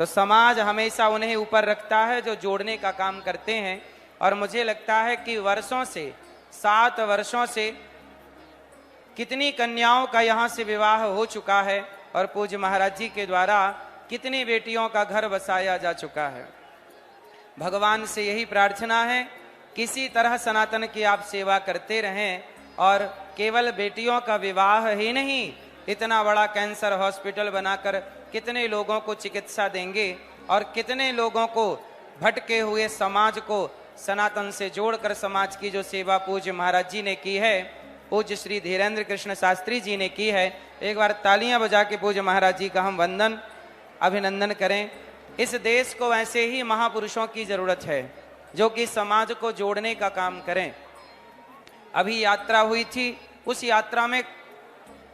तो समाज हमेशा उन्हें ऊपर रखता है जो जोड़ने का काम करते हैं। और मुझे लगता है कि वर्षों से, 7 वर्षों से कितनी कन्याओं का यहाँ से विवाह हो चुका है और पूज्य महाराज जी के द्वारा कितनी बेटियों का घर बसाया जा चुका है। भगवान से यही प्रार्थना है, किसी तरह सनातन की आप सेवा करते रहें और केवल बेटियों का विवाह ही नहीं, इतना बड़ा कैंसर हॉस्पिटल बनाकर कितने लोगों को चिकित्सा देंगे और कितने लोगों को, भटके हुए समाज को सनातन से जोड़कर समाज की जो सेवा पूज्य महाराज जी ने की है, पूज्य श्री धीरेन्द्र कृष्ण शास्त्री जी ने की है। एक बार तालियां बजा के पूज्य महाराज जी का हम वंदन अभिनंदन करें। इस देश को ऐसे ही महापुरुषों की जरूरत है जो कि समाज को जोड़ने का काम करें। अभी यात्रा हुई थी, उस यात्रा में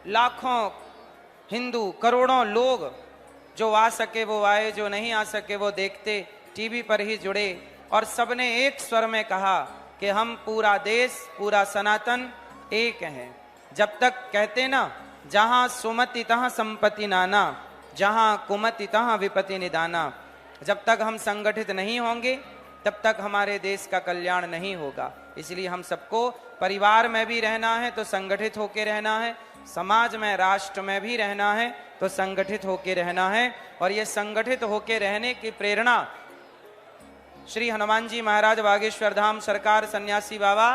लाखों हिंदू, करोड़ों लोग, जो आ सके वो आए, जो नहीं आ सके वो देखते, टीवी पर ही जुड़े और सबने एक स्वर में कहा कि हम पूरा देश, पूरा सनातन एक हैं। जब तक कहते ना, जहां सुमति तहां संपत्ति नाना, जहां कुमति तहां विपत्ति निदाना, जब तक हम संगठित नहीं होंगे तब तक हमारे देश का कल्याण नहीं होगा। इसलिए हम सबको परिवार में भी रहना है तो संगठित होकर रहना है, समाज में, राष्ट्र में भी रहना है तो संगठित होकर रहना है। और ये संगठित होकर रहने की प्रेरणा श्री हनुमान जी महाराज बागेश्वर धाम सरकार सन्यासी बाबा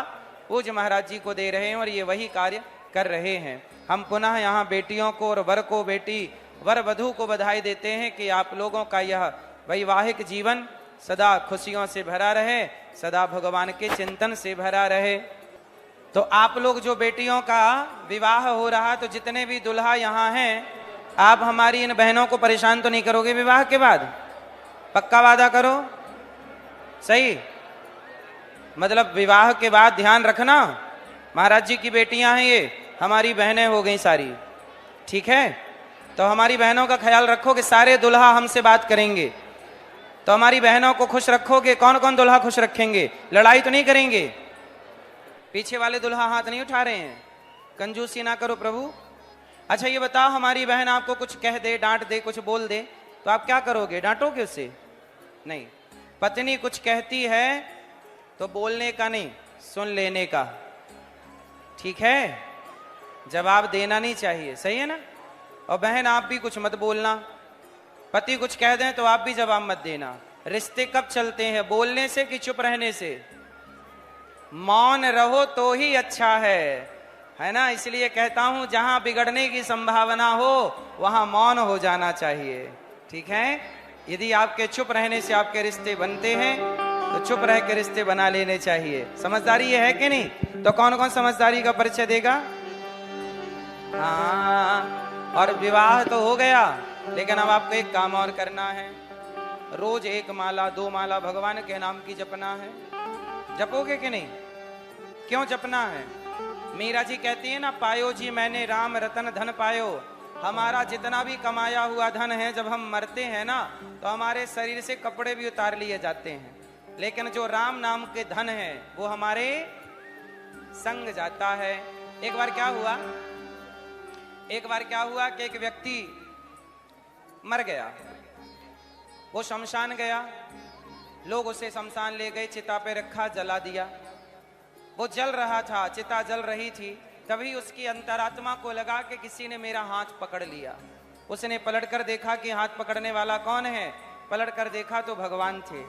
पूज्य महाराज जी को दे रहे हैं और ये वही कार्य कर रहे हैं। हम पुनः यहाँ बेटियों को और वर को, बेटी वर वधू को बधाई देते हैं कि आप लोगों का यह वैवाहिक जीवन सदा खुशियों से भरा रहे, सदा भगवान के चिंतन से भरा रहे। तो आप लोग जो बेटियों का विवाह हो रहा, तो जितने भी दुल्हा यहाँ हैं, आप हमारी इन बहनों को परेशान तो नहीं करोगे विवाह के बाद? पक्का वादा करो, सही? मतलब विवाह के बाद ध्यान रखना, महाराज जी की बेटियां हैं ये, हमारी बहनें हो गई सारी, ठीक है? तो हमारी बहनों का ख्याल रखो कि सारे दुल्हा हमसे बात करेंगे, तो हमारी बहनों को खुश रखोगे। कौन कौन दुल्हा खुश रखेंगे? लड़ाई तो नहीं करेंगे? पीछे वाले दुल्हा हाथ नहीं उठा रहे हैं, कंजूसी ना करो प्रभु। अच्छा ये बताओ, हमारी बहन आपको कुछ कह दे, डांट दे, कुछ बोल दे, तो आप क्या करोगे? डांटोगे उसे? नहीं। पत्नी कुछ कहती है तो बोलने का नहीं, सुन लेने का, ठीक है? जवाब देना नहीं चाहिए, सही है ना? और बहन आप भी कुछ मत बोलना, पति कुछ कह दें तो आप भी जवाब मत देना। रिश्ते कब चलते हैं, बोलने से कि चुप रहने से? मौन रहो तो ही अच्छा है ना? इसलिए कहता हूं, जहां बिगड़ने की संभावना हो वहां मौन हो जाना चाहिए, ठीक है? यदि आपके चुप रहने से आपके रिश्ते बनते हैं तो चुप रह के रिश्ते बना लेने चाहिए। समझदारी ये है कि नहीं? तो कौन कौन समझदारी का परिचय देगा? हाँ, और विवाह तो हो गया, लेकिन अब आपको एक काम और करना है। रोज 1 माला 2 माला भगवान के नाम की जपना है। जपोगे कि नहीं? क्यों जपना है? मीरा जी कहती है ना, पायो जी मैंने राम रतन धन पायो। हमारा जितना भी कमाया हुआ धन है, जब हम मरते हैं ना तो हमारे शरीर से कपड़े भी उतार लिए जाते हैं, लेकिन जो राम नाम के धन है वो हमारे संग जाता है। एक बार क्या हुआ कि एक व्यक्ति मर गया, वो शमशान गया, लोग उसे शमशान ले गए, चिता पे रखा, जला दिया। वो जल रहा था, चिता जल रही थी, तभी उसकी अंतरात्मा को लगा कि किसी ने मेरा हाथ पकड़ लिया। उसने पलटकर देखा कि हाथ पकड़ने वाला कौन है। पलटकर देखा तो भगवान थे।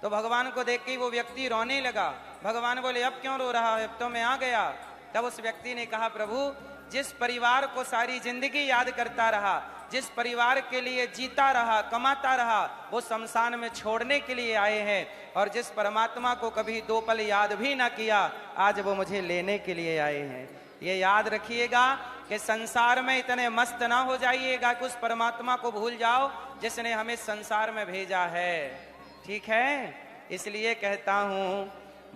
तो भगवान को देख के वो व्यक्ति रोने लगा। भगवान बोले, अब क्यों रो रहा है? अब तो मैं आ गया। तब उस व्यक्ति ने कहा, प्रभु, जिस परिवार को सारी जिंदगी याद करता रहा, जिस परिवार के लिए जीता रहा, कमाता रहा, वो शमशान में छोड़ने के लिए आए हैं, और जिस परमात्मा को कभी 2 पल याद भी ना किया, आज वो मुझे लेने के लिए आए हैं। ये याद रखिएगा कि संसार में इतने मस्त ना हो जाइएगा कि उस परमात्मा को भूल जाओ जिसने हमें संसार में भेजा है, ठीक है? इसलिए कहता हूं,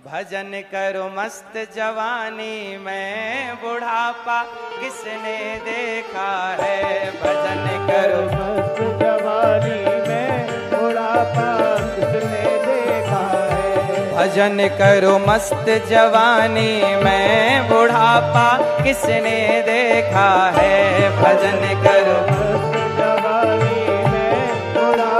भजन करो मस्त जवानी में, बुढ़ापा किसने देखा है? भजन करो मस्त जवानी में, बुढ़ापा किसने देखा है? भजन करो मस्त जवानी में, बुढ़ापा किसने देखा है? भजन करो मस्त जवानी में, बुढ़ापा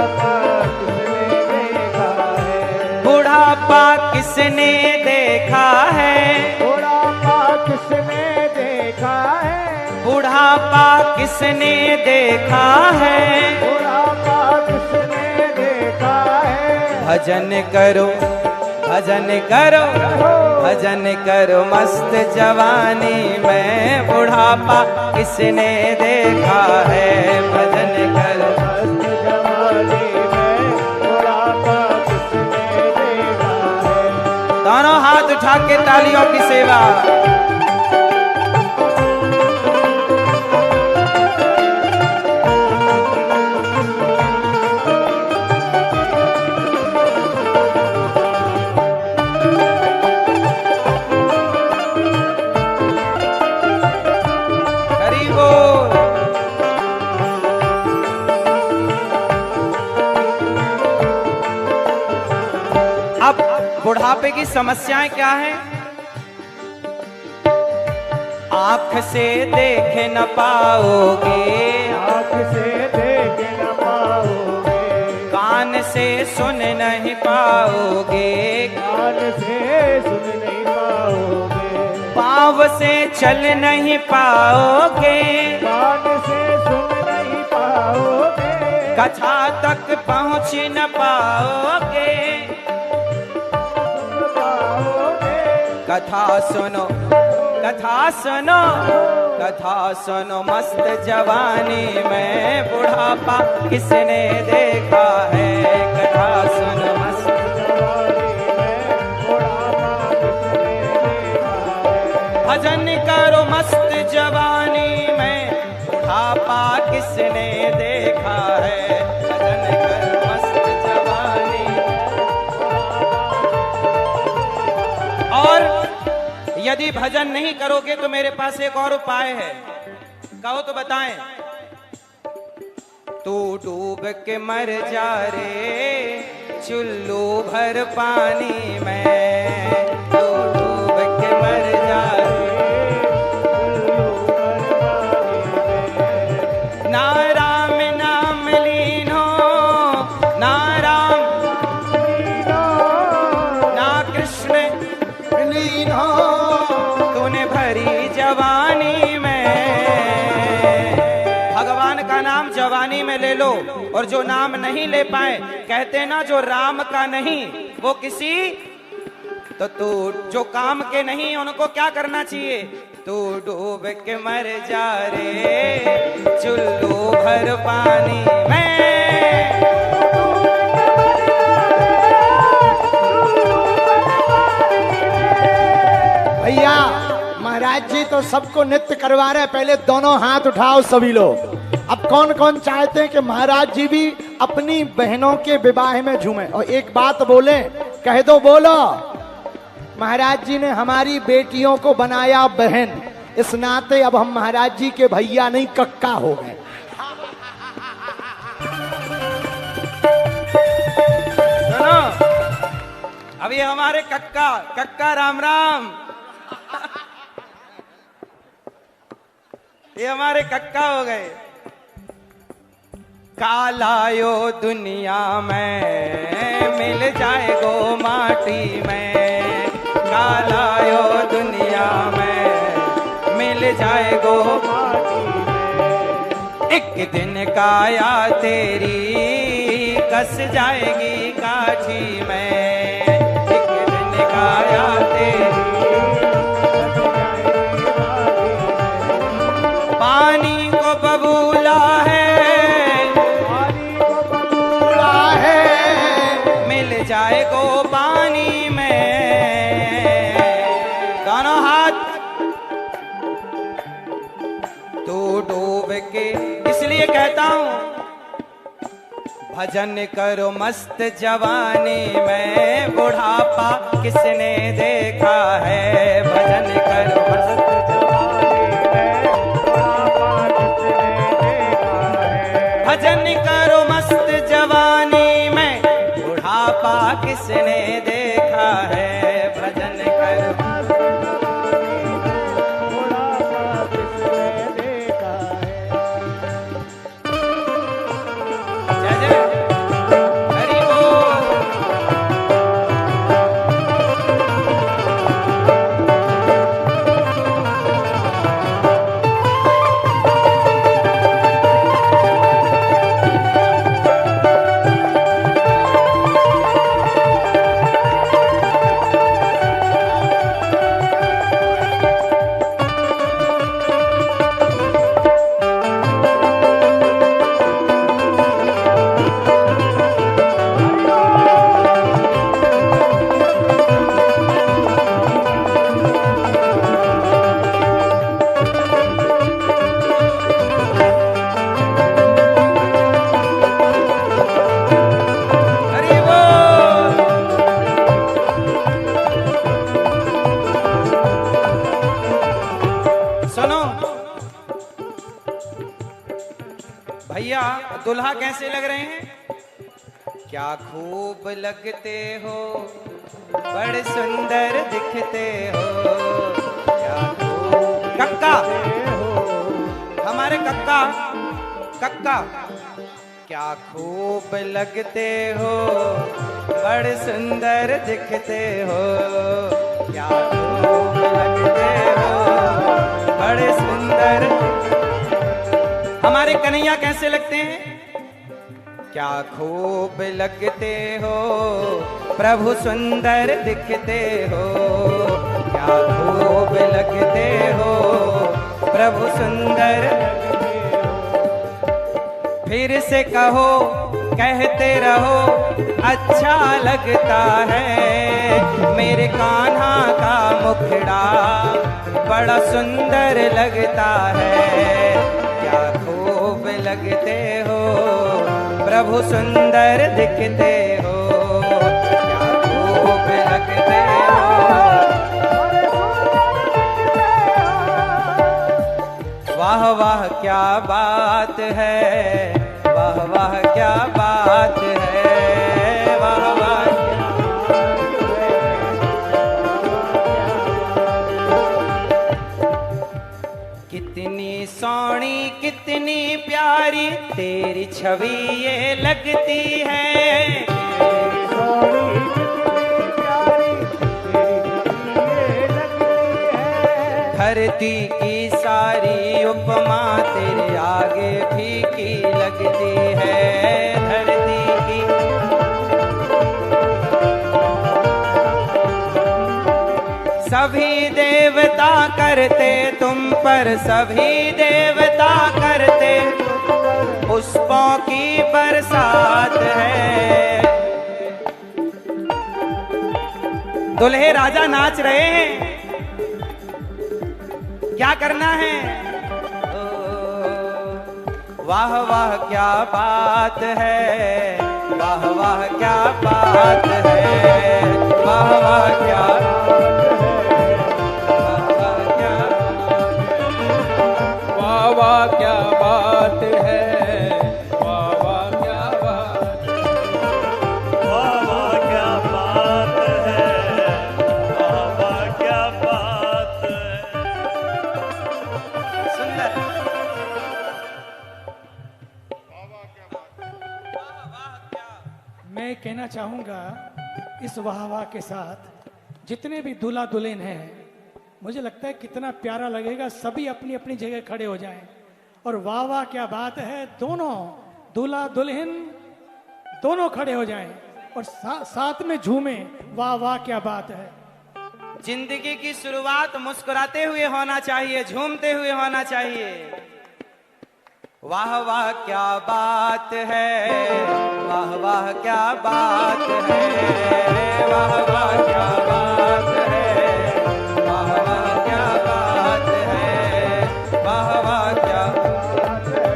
बुढ़ापा किसने देखा है? बुढ़ापा किसने देखा है? बुढ़ापा किसने देखा है? बुढ़ापा किसने देखा है? भजन करो, भजन करो, भजन करो मस्त जवानी में, बुढ़ापा किसने देखा है? भजन करो मस्त जवानी में, बुढ़ापा किसने देखा है? दोनों हाथ उठा के तालियों की सेवा। अब बुढ़ापे की समस्याएं क्या हैं? आंख से देख न पाओगे, आँख से देख न पाओगे, कान से सुन नहीं पाओगे, कान से सुन नहीं पाओगे, पाँव से चल नहीं पाओगे, कान से सुन नहीं पाओगे, कथा तक पहुँच न पाओगे। कथा सुनो, कथा सुनो, कथा सुनो मस्त जवानी में, बुढ़ापा किसने देखा है? कथा सुनो मस्त जवानी में, बुढ़ापा किसने देखा है? भजन करो मस्त जवानी में, बुढ़ापा किसने देखा है? भजन करो मस्त जवानी। और यदि भजन नहीं करोगे तो मेरे पास एक और उपाय है, कहो तो बताएं। तू डूब के मर जा रे चुल्लू भर पानी में, तू डूब के मर जा रे, ना राम नाम लीनो, ना राम ना कृष्ण लीनो, तूने भरी जवानी में। भगवान का नाम जवानी में ले लो, और जो नाम नहीं ले पाए, कहते ना जो राम का नहीं वो किसी, तो तू जो काम के नहीं उनको क्या करना चाहिए? तू डूब के मर जा रे चुल्लू भर पानी में। भैया महाराज जी तो सबको नृत्य करवा रहे हैं, पहले दोनों हाथ उठाओ सभी लोग। अब कौन कौन चाहते हैं कि महाराज जी भी अपनी बहनों के विवाह में झूमें? और एक बात बोले, कह दो, बोलो। महाराज जी ने हमारी बेटियों को बनाया बहन, इस नाते अब हम महाराज जी के भैया नहीं कक्का हो गए। सुनो, अब ये हमारे कक्का, कक्का राम राम, ये हमारे कक्का हो गए। कालायो दुनिया में मिल जाएगो माटी में, कालायो दुनिया में मिल जाएगो माटी में, एक दिन काया तेरी कस जाएगी काठी में, एक दिन काया तेरी पानी को बबूला है, पानी को बबूला है, मिल जाएगो पानी में। दोनों हाथ तू डूब के, इसलिए कहता हूं भजन करो मस्त जवानी में, बुढ़ापा किसने देखा है? भजन करो मस्त जवानी में, बुढ़ापा किसने देखा है? भजन करो मस्त जवानी में, बुढ़ापा किसने देखा है? भजन करो बुढ़ापा किसने देखा है? जय जय। दुल्हा कैसे लग रहे हैं? क्या खूब लगते हो, बड़े सुंदर दिखते हो, क्या खूब। कक्का, हमारे कक्का, कक्का, क्या खूब लगते हो, बड़े सुंदर दिखते हो, क्या खूब लगते हो, बड़े सुंदर। हमारे कन्हैया कैसे लगते हैं? क्या खूब लगते हो, प्रभु सुंदर दिखते हो, क्या खूब लगते हो, प्रभु सुंदर। फिर से कहो, कहते रहो, अच्छा लगता है, मेरे कान्हा का मुखड़ा बड़ा सुंदर लगता है, क्या खूब लगते हो, प्रभु सुंदर दिखते हो, क्या खूब लगते हो। वाह वाह क्या बात है, वाह वाह क्या बात है, वाह वाह क्या कितनी सोहनी कितनी प्यारी तेरी छवि ये लगती है, धरती की सारी उपमा तेरे आगे फीकी लगती है, धरती की। सभी देवता करते तुम पर, सभी देवता करते, पुष्पों की बरसात है। दुल्हे राजा नाच रहे हैं, क्या करना है? वाह वाह क्या बात है, वाह वाह क्या बात है, वाह वाह क्या, वाह वाह क्या बात है, वाह वाह क्या बात, वाह वाह क्या बात है, वाह वाह क्या बात है। सुंदर। मैं कहना चाहूंगा इस वाह वाह के साथ जितने भी दूल्हा दुल्हन हैं, मुझे लगता है कितना प्यारा लगेगा सभी अपनी अपनी जगह खड़े हो जाएं और वाह वाह क्या बात है, दोनों दूल्हा दुल्हन दोनों खड़े हो जाएं और साथ में झूमें, वाह वाह क्या बात है। जिंदगी की शुरुआत मुस्कुराते हुए होना चाहिए, झूमते हुए होना चाहिए। वाह वाह क्या बात है, वाह वाह क्या बात है, वाह वाह क्या बात है, वाह वाह क्या बात है, वाह वाह क्या बात है।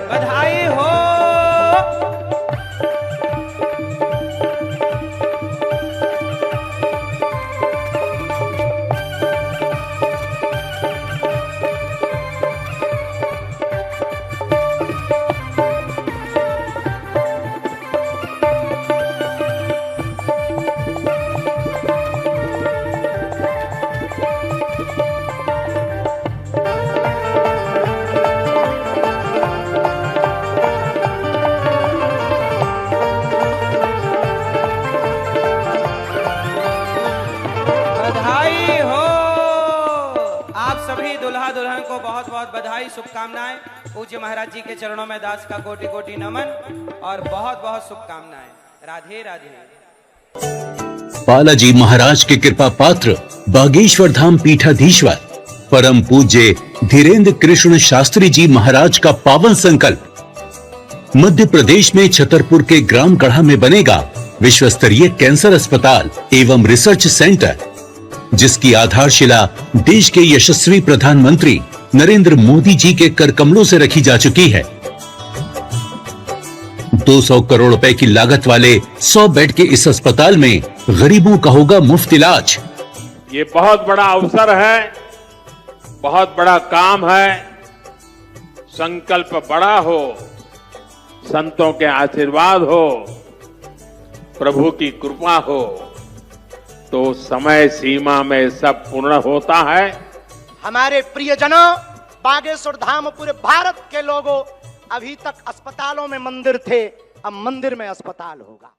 बधाई हो। बधाई हो। आप सभी दुल्हा दुल्हन को बहुत बहुत बधाई, शुभकामनाएं। पूज्य महाराज जी के चरणों में दास का कोटि कोटि नमन और बहुत बहुत शुभकामनाएं। राधे राधे। बालाजी महाराज के कृपा पात्र बागेश्वर धाम पीठाधीश्वर परम पूज्य धीरेन्द्र कृष्ण शास्त्री जी महाराज का पावन संकल्प। मध्य प्रदेश में छतरपुर के ग्राम गढ़ा में बनेगा विश्व स्तरीय कैंसर अस्पताल एवं रिसर्च सेंटर, जिसकी आधारशिला देश के यशस्वी प्रधानमंत्री नरेंद्र मोदी जी के कर कमलों से रखी जा चुकी है। 200 करोड़ रुपए की लागत वाले 100 बेड के इस अस्पताल में गरीबों का होगा मुफ्त इलाज। ये बहुत बड़ा अवसर है, बहुत बड़ा काम है। संकल्प बड़ा हो, संतों के आशीर्वाद हो, प्रभु की कृपा हो, तो समय सीमा में सब पूर्ण होता है। हमारे प्रियजनों, बागेश्वर धाम पूरे भारत के लोगों, अभी तक अस्पतालों में मंदिर थे, अब मंदिर में अस्पताल होगा।